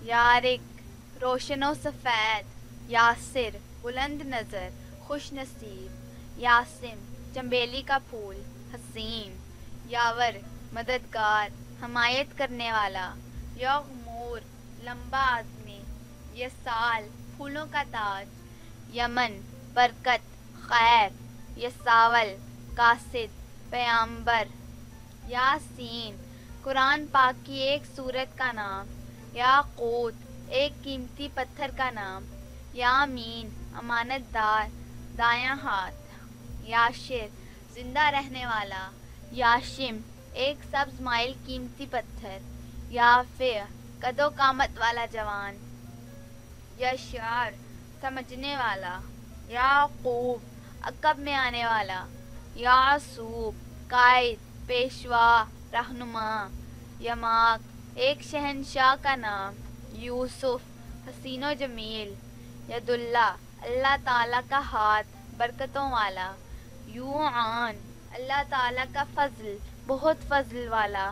یارق روشن و سفید، یاسر بلند نظر خوش نصیب، یاسم چنبیلی کا پھول حسین، یاور مددگار حمایت کرنے والا، یغمور لمبا آدمی، یسال پھولوں کا تاج، یمن برکت خیر، یساول قاصد پیامبر، یاسین قرآن پاک کی ایک سورت کا نام، یاقوت ایک قیمتی پتھر کا نام، یامین امانت دار دایاں ہاتھ، یاشر زندہ رہنے والا، یاشم ایک سبز مائل قیمتی پتھر، یافع قد و قامت والا جوان، یشعر سمجھنے والا، یعقوب عقب میں آنے والا، یعصوب قائد پیشوا رہنما، یماق ایک شہنشاہ کا نام، یوسف حسین و جمیل، ید اللہ اللہ تعالیٰ کا ہاتھ برکتوں والا، یوعان اللہ تعالیٰ کا فضل بہت فضل والا،